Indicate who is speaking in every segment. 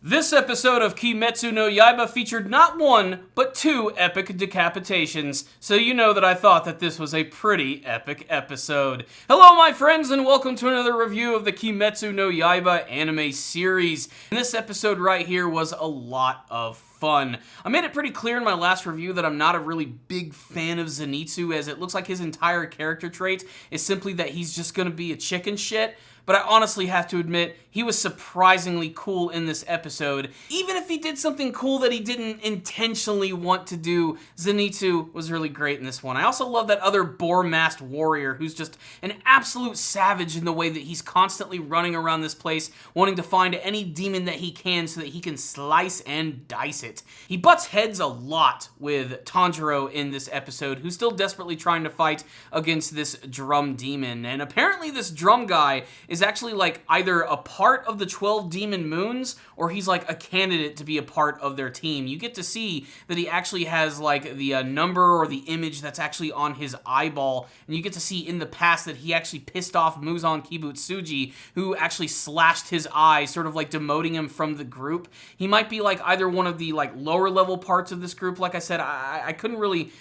Speaker 1: This episode of Kimetsu no Yaiba featured not one, but two epic decapitations, so you know that I thought that this was a pretty epic episode. Hello my friends, and welcome to another review of the Kimetsu no Yaiba anime series. And this episode right here was a lot of fun. I made it pretty clear in my last review that I'm not a really big fan of Zenitsu, as it looks like his entire character trait is simply that he's just gonna be a chicken shit. But I honestly have to admit, he was surprisingly cool in this episode. Even if he did something cool that he didn't intentionally want to do, Zenitsu was really great in this one. I also love that other boar-masked warrior who's just an absolute savage in the way that he's constantly running around this place, wanting to find any demon that he can so that he can slice and dice it. He butts heads a lot with Tanjiro in this episode, who's still desperately trying to fight against this drum demon. And apparently this drum guy is actually like either a part of the 12 demon moons or he's like a candidate to be a part of their team. You get to see that he actually has like the number or the image that's actually on his eyeball, and you get to see in the past that he actually pissed off Muzan Kibutsuji, who actually slashed his eye, sort of like demoting him from the group. He might be like either one of the like lower level parts of this group. Like I said, I couldn't really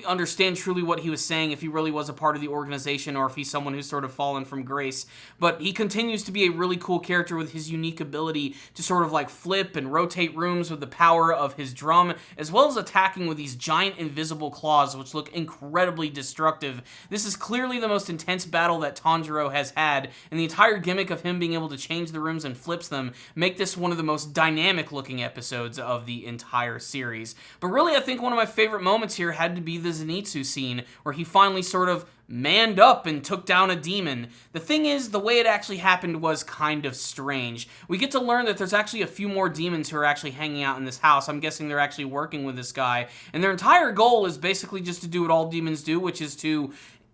Speaker 1: understand truly what he was saying, if he really was a part of the organization or if he's someone who's sort of fallen from grace. But he continues to be a really cool character with his unique ability to sort of like flip and rotate rooms with the power of his drum, as well as attacking with these giant invisible claws, which look incredibly destructive. This is clearly the most intense battle that Tanjiro has had, and the entire gimmick of him being able to change the rooms and flips them make this one of the most dynamic looking episodes of the entire series. But really, I think one of my favorite moments here had to be the Zenitsu scene, where he finally sort of manned up and took down a demon. The thing is, the way it actually happened was kind of strange. We get to learn that there's actually a few more demons who are actually hanging out in this house. I'm guessing they're actually working with this guy, and their entire goal is basically just to do what all demons do, which is to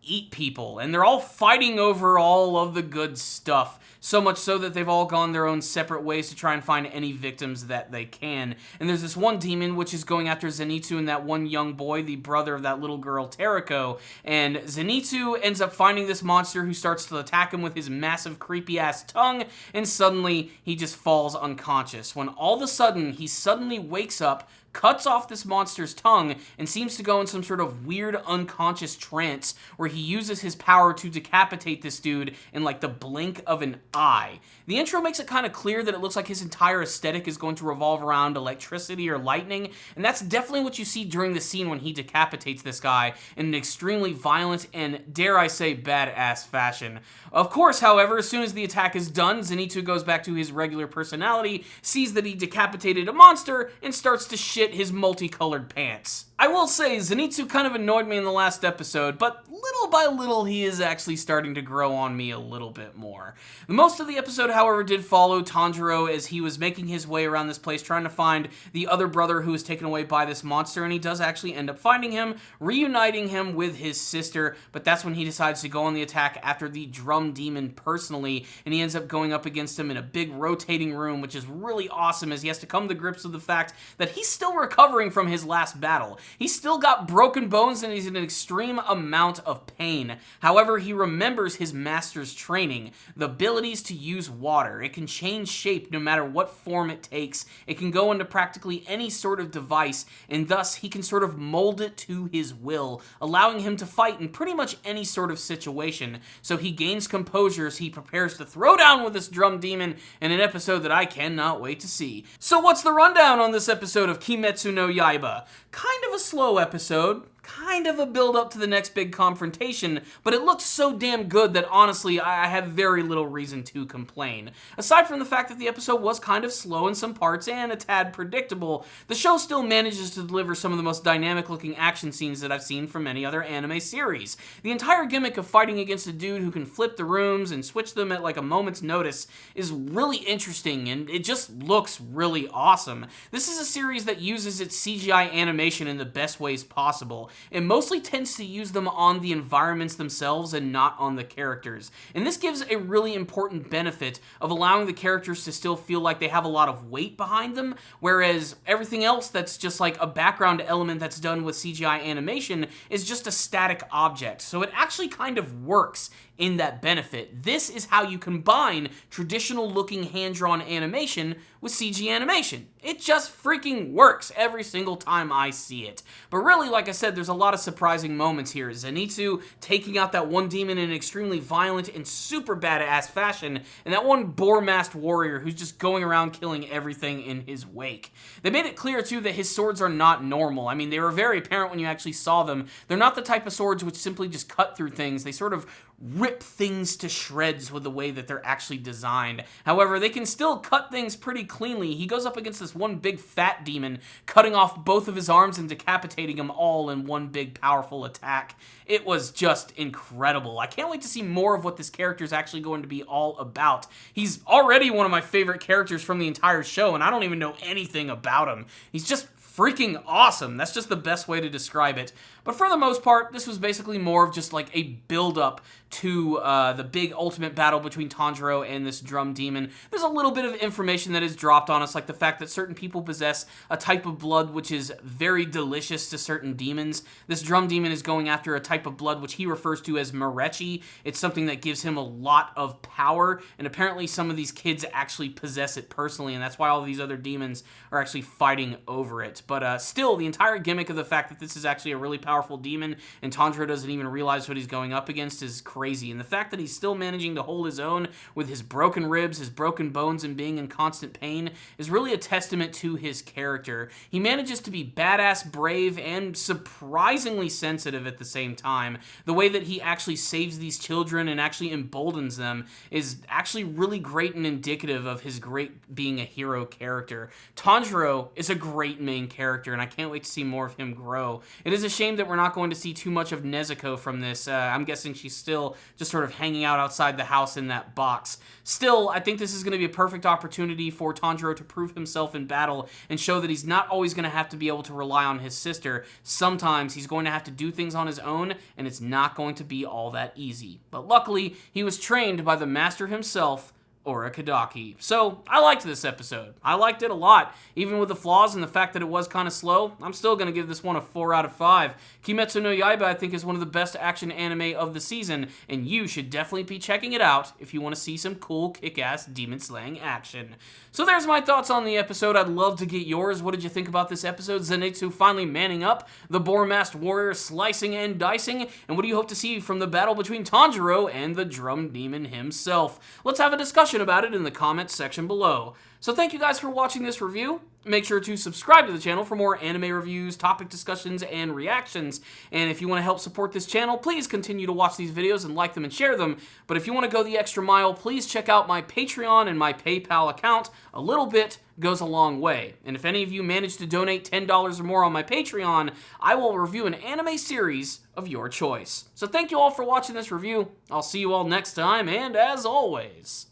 Speaker 1: eat people, and they're all fighting over all of the good stuff. So much so that they've all gone their own separate ways to try and find any victims that they can. And there's this one demon which is going after Zenitsu and that one young boy, the brother of that little girl, Teriko. And Zenitsu ends up finding this monster who starts to attack him with his massive creepy-ass tongue, and suddenly he just falls unconscious. When all of a sudden, he suddenly wakes up, cuts off this monster's tongue, and seems to go in some sort of weird unconscious trance where he uses his power to decapitate this dude in like the blink of an eye. The intro makes it kind of clear that it looks like his entire aesthetic is going to revolve around electricity or lightning, and that's definitely what you see during the scene when he decapitates this guy in an extremely violent and, dare I say, badass fashion. Of course, however, as soon as the attack is done, Zenitsu goes back to his regular personality, sees that he decapitated a monster, and starts to shit his multicolored pants. I will say, Zenitsu kind of annoyed me in the last episode, but little by little he is actually starting to grow on me a little bit more. Most of the episode, however, did follow Tanjiro as he was making his way around this place trying to find the other brother who was taken away by this monster, and he does actually end up finding him, reuniting him with his sister, but that's when he decides to go on the attack after the drum demon personally, and he ends up going up against him in a big rotating room, which is really awesome as he has to come to grips with the fact that he's still recovering from his last battle. He's still got broken bones and he's in an extreme amount of pain. However, he remembers his master's training, the abilities to use water. It can change shape no matter what form it takes. It can go into practically any sort of device, and thus he can sort of mold it to his will, allowing him to fight in pretty much any sort of situation. So he gains composure as he prepares to throw down with this drum demon in an episode that I cannot wait to see. So what's the rundown on this episode of Kimetsu no Yaiba? Kind of a slow episode, kind of a build up to the next big confrontation, but it looked so damn good that honestly I have very little reason to complain. Aside from the fact that the episode was kind of slow in some parts and a tad predictable, the show still manages to deliver some of the most dynamic looking action scenes that I've seen from any other anime series. The entire gimmick of fighting against a dude who can flip the rooms and switch them at like a moment's notice is really interesting, and it just looks really awesome. This is a series that uses its CGI animation in the best ways possible. it mostly tends to use them on the environments themselves and not on the characters. And this gives a really important benefit of allowing the characters to still feel like they have a lot of weight behind them, whereas everything else that's just like a background element that's done with CGI animation is just a static object. So it actually kind of works in that benefit. This is how you combine traditional looking hand-drawn animation with CG animation. It just freaking works every single time I see it. But really, like I said, there's a lot of surprising moments here. Zenitsu taking out that one demon in an extremely violent and super badass fashion, and that one boar-masked warrior who's just going around killing everything in his wake. They made it clear too that his swords are not normal. I mean, they were very apparent when you actually saw them. They're not the type of swords which simply just cut through things. They sort of rip things to shreds with the way that they're actually designed. However, they can still cut things pretty cleanly. He goes up against this one big fat demon, cutting off both of his arms and decapitating them all in one big powerful attack. It was just incredible. I can't wait to see more of what this character is actually going to be all about. He's already one of my favorite characters from the entire show, and I don't even know anything about him. He's just freaking awesome. That's just the best way to describe it. But for the most part, this was basically more of just like a build-up to the big ultimate battle between Tanjiro and this drum demon. There's a little bit of information that is dropped on us, like the fact that certain people possess a type of blood which is very delicious to certain demons. This drum demon is going after a type of blood which he refers to as Marechi. It's something that gives him a lot of power, and apparently some of these kids actually possess it personally, and that's why all these other demons are actually fighting over it. But still, the entire gimmick of the fact that this is actually a really powerful demon and Tanjiro doesn't even realize what he's going up against is crazy. And the fact that he's still managing to hold his own with his broken ribs, his broken bones, and being in constant pain is really a testament to his character. He manages to be badass, brave, and surprisingly sensitive at the same time. The way that he actually saves these children and actually emboldens them is actually really great and indicative of his great being a hero character. Tanjiro is a great main character, and I can't wait to see more of him grow. It is a shame that we're not going to see too much of Nezuko from this. I'm guessing she's still just sort of hanging out outside the house in that box. Still, I think this is going to be a perfect opportunity for Tanjiro to prove himself in battle and show that he's not always going to have to be able to rely on his sister. Sometimes he's going to have to do things on his own, and it's not going to be all that easy. But luckily, he was trained by the master himself, Orakadaki. So, I liked this episode. I liked it a lot. Even with the flaws and the fact that it was kind of slow, I'm still going to give this one a 4 out of 5. Kimetsu no Yaiba, I think, is one of the best action anime of the season, and you should definitely be checking it out if you want to see some cool, kick-ass demon-slaying action. So there's my thoughts on the episode. I'd love to get yours. What did you think about this episode? Zenitsu finally manning up, the boar-masked warrior slicing and dicing, and what do you hope to see from the battle between Tanjiro and the drum demon himself? Let's have a discussion about it in the comments section below. So thank you guys for watching this review. Make sure to subscribe to the channel for more anime reviews, topic discussions, and reactions. And if you want to help support this channel, please continue to watch these videos and like them and share them. But if you want to go the extra mile, please check out my Patreon and my PayPal account. A little bit goes a long way. And if any of you manage to donate $10 or more on my Patreon, I will review an anime series of your choice. So thank you all for watching this review. I'll see you all next time, and as always,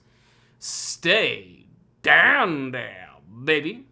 Speaker 1: stay down there, baby.